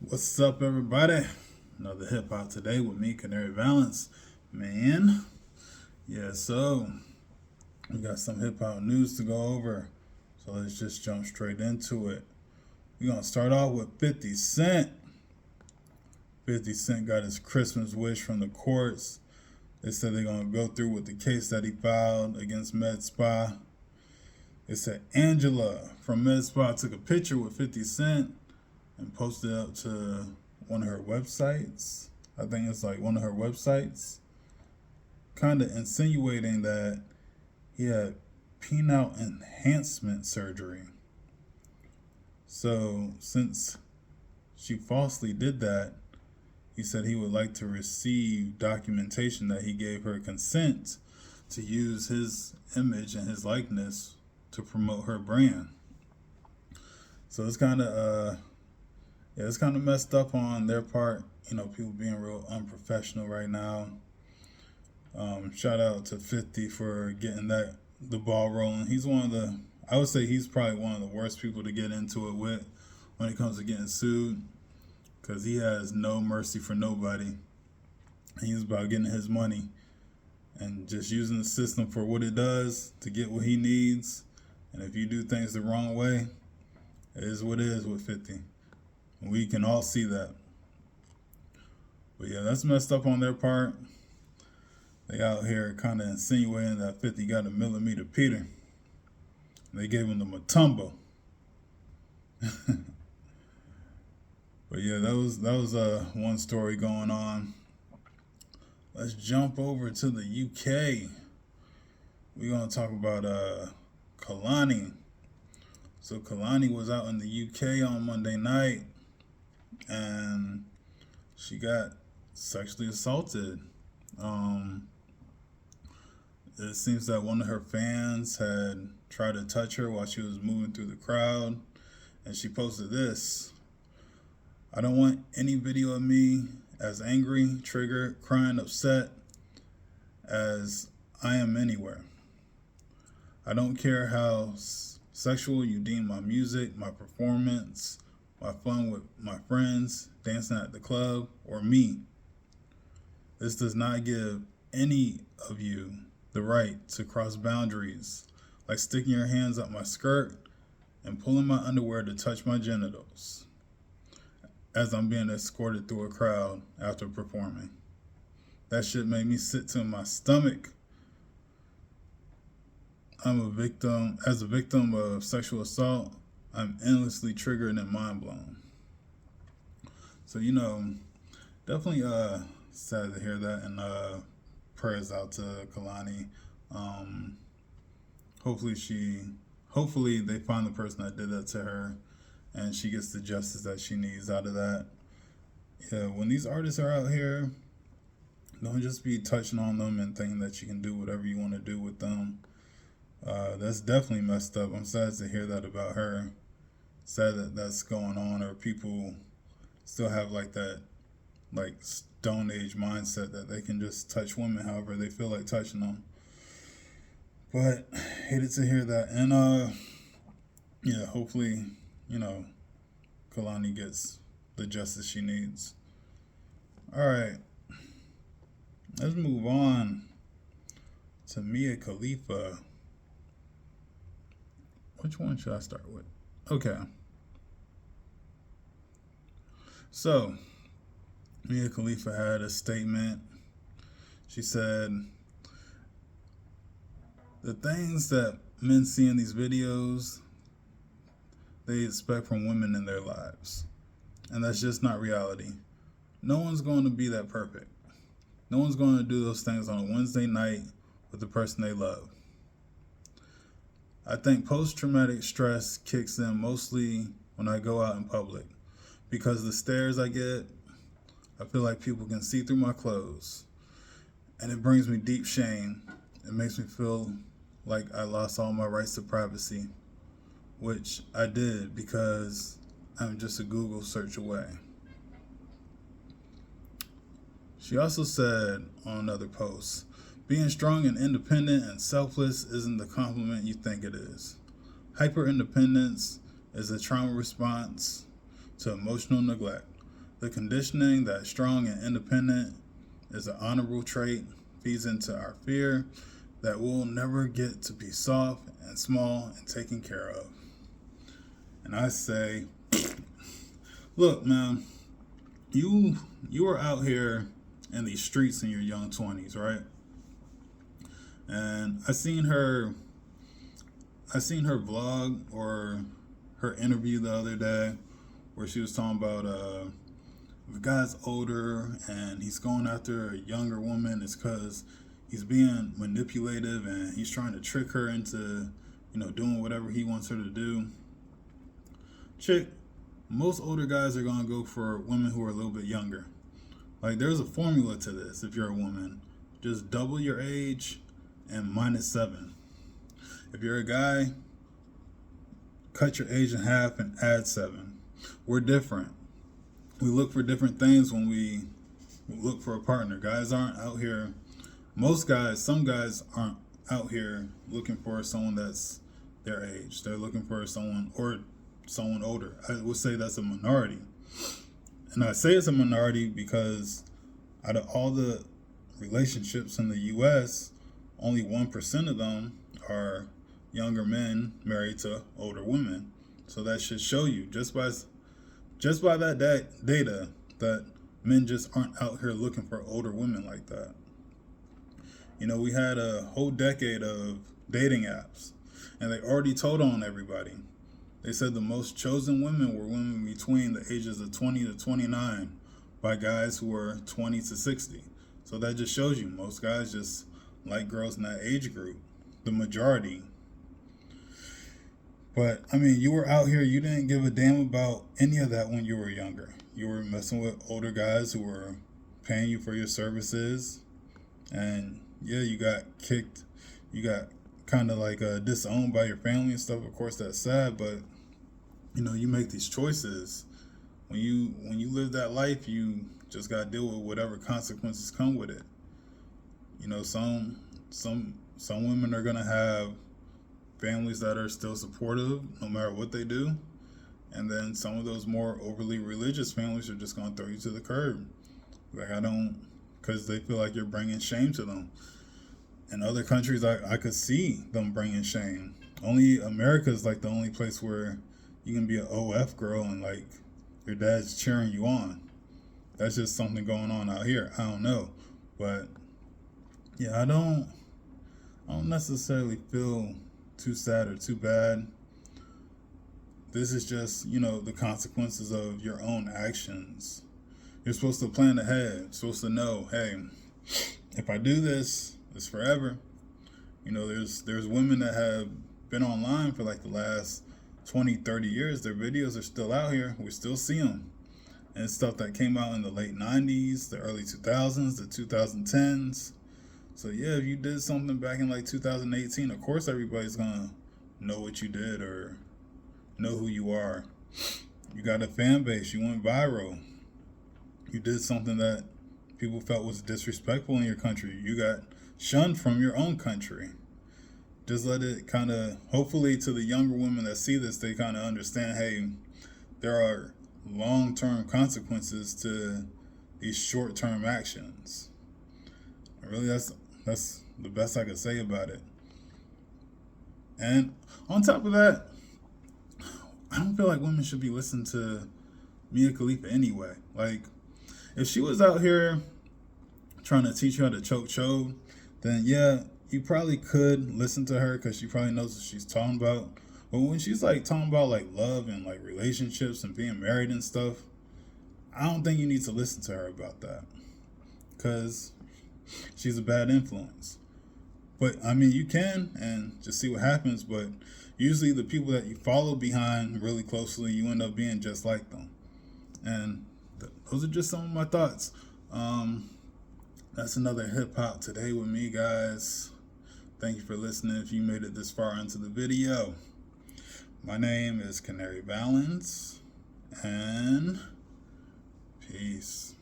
What's up, everybody? Another hip hop today with me, Canary Valens. Man, yeah, so we got some hip hop news to go over. So let's just jump straight into it. We're gonna start off with 50 Cent. 50 Cent got his Christmas wish from the courts. They said they're gonna go through with the case that he filed against Med Spa. They said Angela from Med Spa took a picture with 50 Cent and posted it up to one of her websites. I think it's like one of her websites, kind of insinuating that he had penile enhancement surgery. So, since she falsely did that, he said he would like to receive documentation that he gave her consent to use his image and his likeness to promote her brand. So it's kind of it's kind of messed up on their part. You know, people being real unprofessional right now. Shout out to 50 for getting the ball rolling. He's one of the, I would say he's probably one of the worst people to get into it with when it comes to getting sued, because he has no mercy for nobody. He's about getting his money and just using the system for what it does to get what he needs. And if you do things the wrong way, it is what it is with 50. We can all see that. But yeah, that's messed up on their part. They out here kind of insinuating that 50 got a millimeter Peter. They gave him the Matumbo. But yeah, that was one story going on. Let's jump over to the UK. We're gonna talk about Kehlani. So Kehlani was out in the UK on Monday night, and she got sexually assaulted. It seems that one of her fans had tried to touch her while she was moving through the crowd, and she posted this: "I don't want any video of me as angry, triggered, crying, upset as I am anywhere. I don't care how sexual you deem my music, my performance, my fun with my friends, dancing at the club, or me. This does not give any of you the right to cross boundaries, like sticking your hands up my skirt and pulling my underwear to touch my genitals as I'm being escorted through a crowd after performing. That shit made me sick to my stomach. As a victim of sexual assault, I'm endlessly triggered and mind blown." So, definitely sad to hear that, and prayers out to Kehlani. Um, hopefully they find the person that did that to her, and she gets the justice that she needs out of that. Yeah, when these artists are out here, don't just be touching on them and thinking that you can do whatever you want to do with them. That's definitely messed up. I'm sad to hear that about her. Sad that that's going on, or people still have like that, like Stone Age mindset that they can just touch women however they feel like touching them. But hated to hear that, and yeah, hopefully, Kehlani gets the justice she needs. All right, let's move on to Mia Khalifa. Which one should I start with? Okay. So, Mia Khalifa had a statement. She said, "The things that men see in these videos, they expect from women in their lives. And that's just not reality. No one's going to be that perfect. No one's going to do those things on a Wednesday night with the person they love. I think post-traumatic stress kicks in mostly when I go out in public, because the stares I get, I feel like people can see through my clothes, and it brings me deep shame. It makes me feel like I lost all my rights to privacy, which I did because I'm just a Google search away." She also said on another post, "Being strong and independent and selfless isn't the compliment you think it is. Hyper independence is a trauma response to emotional neglect. The conditioning that strong and independent is an honorable trait feeds into our fear that we'll never get to be soft and small and taken care of. And I say, look, man, you are out here in these streets in your young 20s, right? And I seen her vlog or her interview the other day where she was talking about if a guy's older and he's going after a younger woman, it's because he's being manipulative and he's trying to trick her into, doing whatever he wants her to do. Chick, most older guys are going to go for women who are a little bit younger. Like, there's a formula to this. If you're a woman, just double your age and -7. If you're a guy, cut your age in half and add 7. We're different. We look for different things when we look for a partner. Guys aren't out here, some guys aren't out here looking for someone that's their age. They're looking for someone older. I would say that's a minority. And I say it's a minority because out of all the relationships in the U.S., only 1% of them are younger men married to older women. So that should show you, just by that data, that men just aren't out here looking for older women like that. We had a whole decade of dating apps, and they already told on everybody. They said the most chosen women were women between the ages of 20 to 29 by guys who were 20 to 60. So that just shows you most guys just like girls in that age group, the majority. But, you were out here, you didn't give a damn about any of that when you were younger. You were messing with older guys who were paying you for your services. And, yeah, you got kicked. You got kind of like disowned by your family and stuff. Of course, that's sad, but, you make these choices. When you live that life, you just got to deal with whatever consequences come with it. Some women are going to have families that are still supportive no matter what they do, and then some of those more overly religious families are just going to throw you to the curb, because they feel like you're bringing shame to them. In other countries, I could see them bringing shame. Only America is like the only place where you can be an OF girl and like your dad's cheering you on. That's just something going on out here. I don't know, but yeah, I don't necessarily feel too sad or too bad. This is just, the consequences of your own actions. You're supposed to plan ahead. You're supposed to know, hey, if I do this, it's forever. There's women that have been online for like the last 20, 30 years. Their videos are still out here. We still see them. And it's stuff that came out in the late 90s, the early 2000s, the 2010s. So yeah, if you did something back in like 2018, of course everybody's gonna know what you did or know who you are. You got a fan base, you went viral. You did something that people felt was disrespectful in your country. You got shunned from your own country. Just let it kind of, hopefully to the younger women that see this, they kind of understand, hey, there are long-term consequences to these short-term actions. And really, that's the best I could say about it. And on top of that, I don't feel like women should be listening to Mia Khalifa anyway. Like, if she was out here trying to teach you how to choke chode, then yeah, you probably could listen to her because she probably knows what she's talking about. But when she's like talking about like love and like relationships and being married and stuff, I don't think you need to listen to her about that because she's a bad influence. But you can and just see what happens. But usually the people that you follow behind really closely, you end up being just like them. And those are just some of my thoughts. That's another hip hop today with me, guys. Thank you for listening if you made it this far into the video. My name is Canary Valens, and peace.